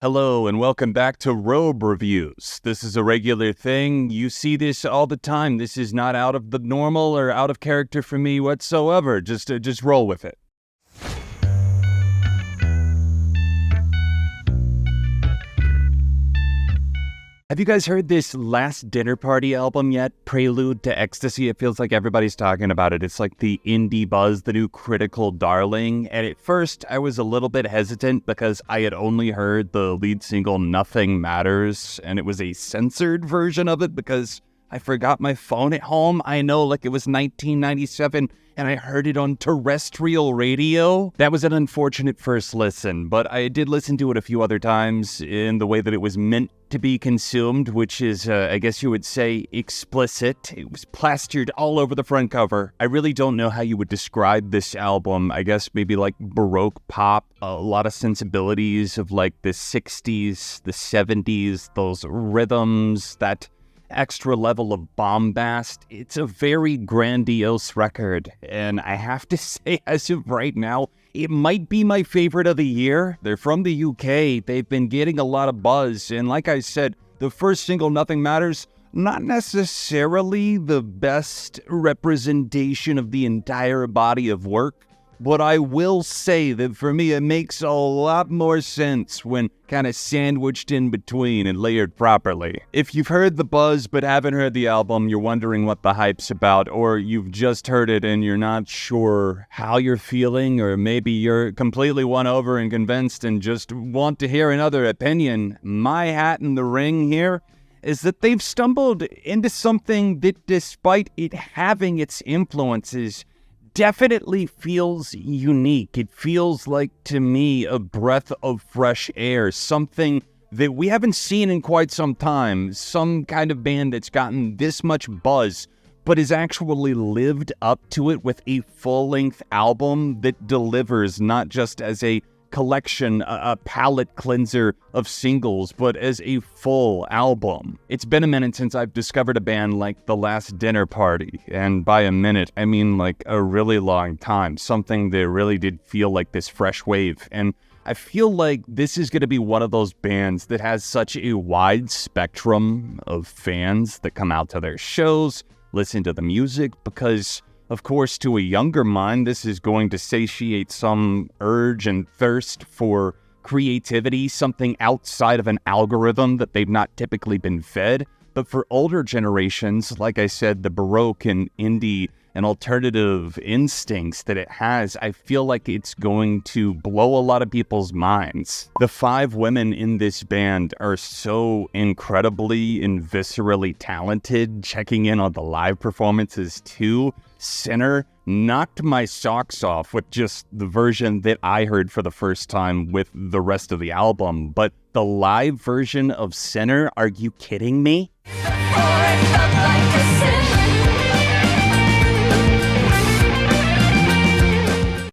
Hello and welcome back to Robe Reviews. This is a regular thing. You see this all the time. This is not out of the normal or out of character for me whatsoever. Just roll with it. Have you guys heard this Last Dinner Party album yet? Prelude to Ecstasy. It feels like everybody's talking about it. It's like the indie buzz, the new critical darling. And at first, I was a little bit hesitant because I had only heard the lead single Nothing Matters, and it was a censored version of it because I forgot my phone at home. I know, like it was 1997, and I heard it on terrestrial radio. That was an unfortunate first listen, but I did listen to it a few other times in the way that it was meant to be consumed, which is, I guess you would say, explicit. It was plastered all over the front cover. I really don't know how you would describe this album. I guess maybe like Baroque pop, a lot of sensibilities of like the 60s, the 70s, those rhythms, that extra level of bombast. It's a very grandiose record, and I have to say, as of right now, it might be my favorite of the year. They're from the UK. They've been getting a lot of buzz, and like I said, the first single, Nothing Matters, not necessarily the best representation of the entire body of work, but I will say that for me, it makes a lot more sense when kind of sandwiched in between and layered properly. If you've heard the buzz but haven't heard the album, you're wondering what the hype's about, or you've just heard it and you're not sure how you're feeling, or maybe you're completely won over and convinced and just want to hear another opinion, my hat in the ring here is that they've stumbled into something that, despite it having its influences, definitely feels unique. It feels like, to me, a breath of fresh air, something that we haven't seen in quite some time, some kind of band that's gotten this much buzz, but has actually lived up to it with a full-length album that delivers not just as a collection, a palate cleanser of singles, but as a full album. It's been a minute since I've discovered a band like The Last Dinner Party, and by a minute, I mean like a really long time, something that really did feel like this fresh wave, and I feel like this is going to be one of those bands that has such a wide spectrum of fans that come out to their shows, listen to the music, because of course, to a younger mind, this is going to satiate some urge and thirst for creativity, something outside of an algorithm that they've not typically been fed. But for older generations, like I said, the Baroque and indie and alternative instincts that it has, I feel like it's going to blow a lot of people's minds. The 5 women in this band are so incredibly and viscerally talented. Checking in on the live performances too. Sinner knocked my socks off with just the version that I heard for the first time with the rest of the album. But the live version of Sinner, are you kidding me?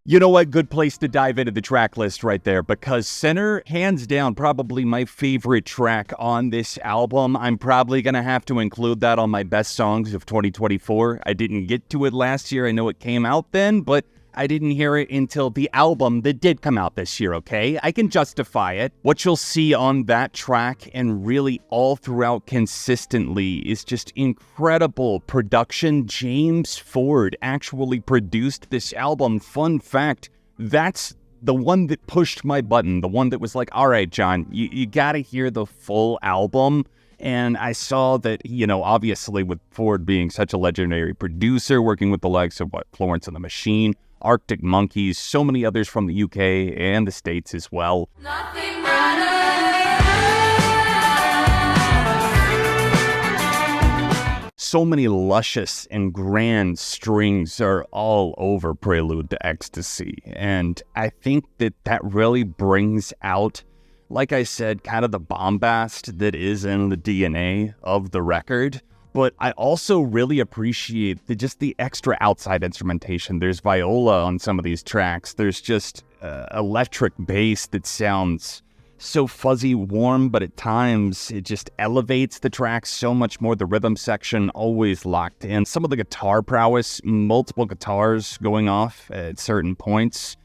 You know what? Good place to dive into the track list right there, because Sinner, hands down, probably my favorite track on this album. I'm probably going to have to include that on my best songs of 2024. I didn't get to it last year. I know it came out then, but I didn't hear it until the album that did come out this year, okay? I can justify it. What you'll see on that track, and really all throughout consistently, is just incredible production. James Ford actually produced this album. Fun fact, that's the one that pushed my button, the one that was like, all right, John, you gotta hear the full album. And I saw that, you know, obviously with Ford being such a legendary producer, working with the likes of, Florence and the Machine, Arctic Monkeys, so many others from the UK and the States as well. Nothing matters. So many luscious and grand strings are all over Prelude to Ecstasy, and I think that really brings out, like I said, kind of the bombast that is in the DNA of the record. But I also really appreciate just the extra outside instrumentation. There's viola on some of these tracks. There's just electric bass that sounds so fuzzy, warm, but at times it just elevates the track so much more. The rhythm section always locked in. Some of the guitar prowess, multiple guitars going off at certain points.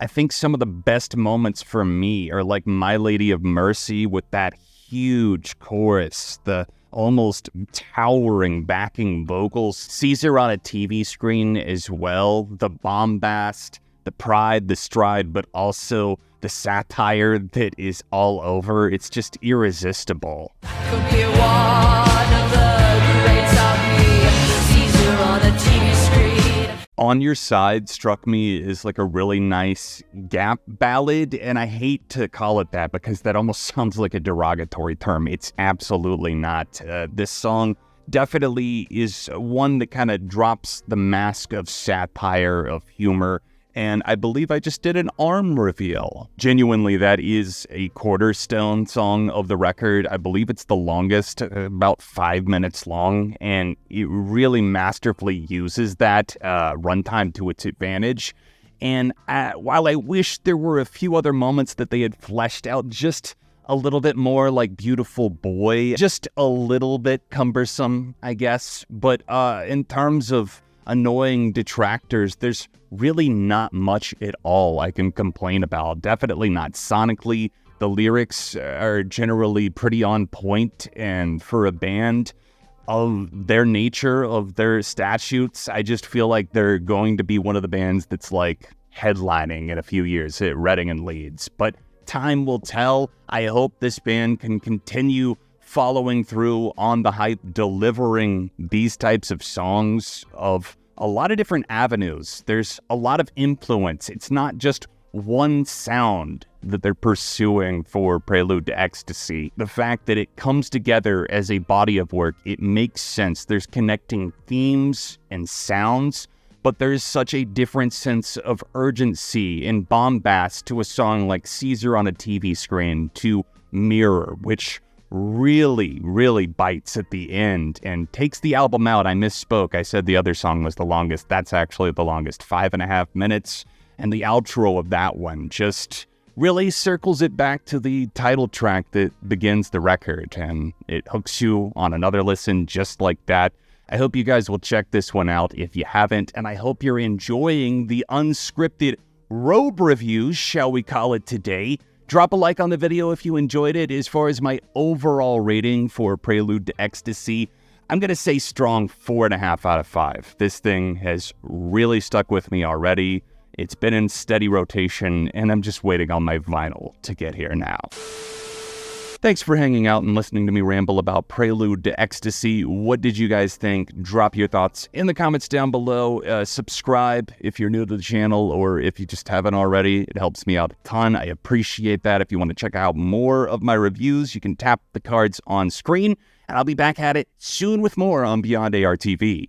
I think some of the best moments for me are like My Lady of Mercy with that huge chorus, the almost towering backing vocals. Caesar on a TV screen as well, the bombast, the pride, the stride, but also the satire that is all over. It's just irresistible. Could be one of the greats of me, Caesar on a TV screen. On Your Side struck me as like a really nice gap ballad, and I hate to call it that because that almost sounds like a derogatory term. It's absolutely not. This song definitely is one that kind of drops the mask of satire, of humor, and I believe I just did an arm reveal. Genuinely, that is a cornerstone song of the record. I believe it's the longest, about 5 minutes long, and it really masterfully uses that runtime to its advantage. And while I wish there were a few other moments that they had fleshed out just a little bit more, like Beautiful Boy, just a little bit cumbersome, I guess. But in terms of annoying detractors, there's really not much at all I can complain about. Definitely not sonically. The lyrics are generally pretty on point, and for a band of their nature, of their statutes, I just feel like they're going to be one of the bands that's like headlining in a few years at Reading and Leeds. But time will tell. I hope this band can continue following through on the hype, delivering these types of songs of a lot of different avenues. There's a lot of influence. It's not just one sound that they're pursuing for Prelude to Ecstasy. The fact that it comes together as a body of work, it makes sense. There's connecting themes and sounds, but there's such a different sense of urgency and bombast to a song like Caesar on a TV screen, to Mirror, which really bites at the end and takes the album out. I misspoke. I said the other song was the longest. That's actually the longest, 5.5 minutes. And the outro of that one just really circles it back to the title track that begins the record, and it hooks you on another listen just like that. I hope you guys will check this one out if you haven't, and I hope you're enjoying the unscripted Robe reviews, shall we call it, today. Drop a like on the video if you enjoyed it. As far as my overall rating for Prelude to Ecstasy, I'm going to say strong 4.5 out of 5. This thing has really stuck with me already. It's been in steady rotation, and I'm just waiting on my vinyl to get here now. Thanks for hanging out and listening to me ramble about Prelude to Ecstasy. What did you guys think? Drop your thoughts in the comments down below. Subscribe if you're new to the channel, or if you just haven't already. It helps me out a ton. I appreciate that. If you want to check out more of my reviews, you can tap the cards on screen, and I'll be back at it soon with more on Beyond ARTV.